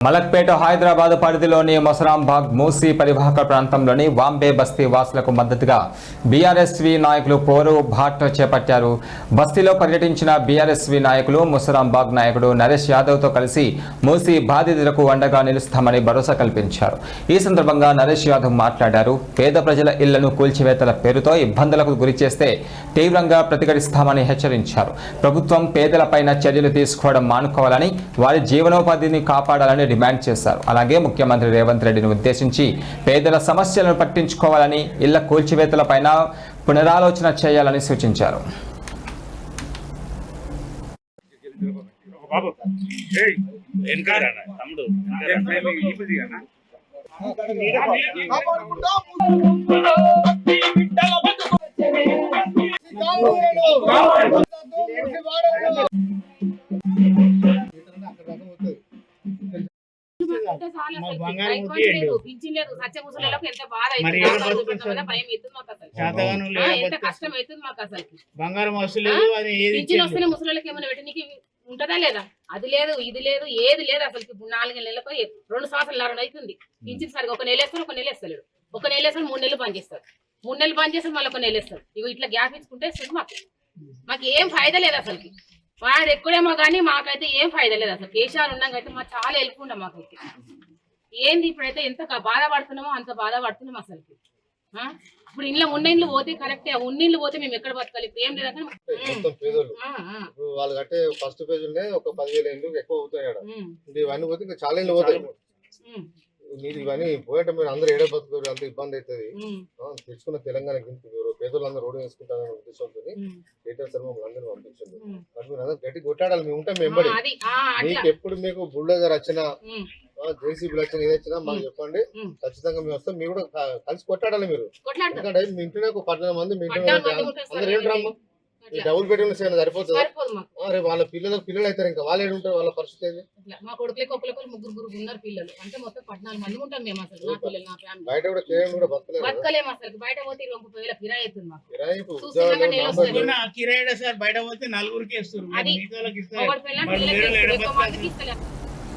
మలక్పేట హైదరాబాద్ పరిధిలోని మొసరాంబాగ్ మూసీ పరివాహక ప్రాంతంలోని వాంబే బస్తీ వాసులకు మద్దతుగా బీఆర్ఎస్వి నాయకులు పోరు బాట చేపట్టారు. బస్తీలో పర్యటించిన బీఆర్ఎస్వి నాయకులు మొసరాంబాగ్ నాయకుడు నరేష్ యాదవ్తో కలిసి మూసీ బాధితులకు అండగా నిలుస్తామని భరోసా కల్పించారు. ఈ సందర్భంగా నరేష్ యాదవ్ మాట్లాడారు. పేద ప్రజల ఇళ్లను కూల్చివేతల పేరుతో ఇబ్బందులకు గురిచేస్తే తీవ్రంగా ప్రతిఘటిస్తామని హెచ్చరించారు. ప్రభుత్వం పేదలపైన చర్యలు తీసుకోవడం మానుకోవాలని, వారి జీవనోపాధిని కాపాడాలని డిమాండ్ చేశారు. అలాగే ముఖ్యమంత్రి రేవంత్ రెడ్డిని ఉద్దేశించి పేదల సమస్యలను పట్టించుకోవాలని, ఇళ్ల కూల్చివేతలపైన పునరాలోచన చేయాలని సూచించారు. బంగారం వస్తలేదు, ముసలికి ఏమైనా పెట్టడానికి ఉంటదా లేదా? అది లేదు, ఇది లేదు, ఏది లేదు అసలు. 4 నెలలకు 2 సంవత్సరాలు అవుతుంది. పింఛన్ సరిగా ఒక నెల వేస్తారు, ఒక నెల వేస్తలేడు. ఒక నెల వేస్తారు, 3 నెలలు పని చేస్తారు. 3 నెలలు పని చేస్తారు, మళ్ళీ ఒక నెల వేస్తారు. ఇవి ఇట్లా గ్యాప్ ఇచ్చుకుంటే మాకు ఏం ఫైదా లేదు అసలుకి. వాడు ఎక్కడేమో కానీ మాకైతే ఏం ఫైదా లేదు అసలు. కేసీఆర్ ఉన్నాకైతే మాకు చాలా హెల్ప్ ఉండ. మాకైతే ఏంది ఇప్పుడైతే ఎంత బాధపడుతున్నామో అంత బాధపడుతున్నాం అసలుకి. ఇప్పుడు ఇంట్లో ఉన్న ఇండ్లు పోతే కరెక్టే, ఉన్న ఇండ్లు పోతే మేము ఎక్కడ బతకాలి? ఇప్పుడు ఏం లేదంటే వాళ్ళు కట్టే ఫస్ట్ పేజ్ ఉండే ఒక 10,000 ఇండ్లు ఎక్కువ అవుతాయి. ఇవన్నీ పోతే ఇంకా చాలా ఇండ్లు పోతాయి. మీరు ఇవన్నీ పోయేట మీరు అందరూ ఏడే బతుకు అంత ఇబ్బంది అవుతుంది. తెచ్చుకున్న తెలంగాణ పేదలు అందరూ రోడ్డు వేసుకుంటారనే ఉద్దేశంతో కేటీఆర్ సార్ మమ్మల్ని అందరూ పంపించండి. మీరు అందరూ గట్టి కొట్టాడాలి. మేము ఉంటాం వెంబడి. మీకు ఎప్పుడు మీకు బుల్డోజర్ వచ్చినా, జేసీబీ వచ్చినా, ఏది వచ్చినా మాకు చెప్పండి. ఖచ్చితంగా మేము వస్తాం. మీరు కూడా కలిసి కొట్టాడాలి. మీరు ఎందుకంటే మీ ఇంటినే ఒక 14 మంది మీ ఇంటి అందరూ ఏంటమ్మా డబుల్ బెడ్రూమ్ సరిపోతుంది. రేపు వాళ్ళ పిల్లలు అవుతారు. ఇంకా వాళ్ళు ఏడు ఉంటారు? వాళ్ళ పరిస్థితి ఏంది? మా కొడుకులకి ఒకరికి 3 ఉన్నారు పిల్లలు. అంటే మొత్తం 14 మంది ఉంటాం మేము. అసలు నా పిల్లలు, నా ఫ్యామిలీ బయట కూడా బతకలేము అసలు. బయట పోతే 30,000 కిరాయి అవుతుంది మాకు. కిరాయి సార్ బయట పోతే 4 ఇస్తారు. అది ఒకటి పిల్లలు ఎక్కువ మందికి ఇస్తలేదు.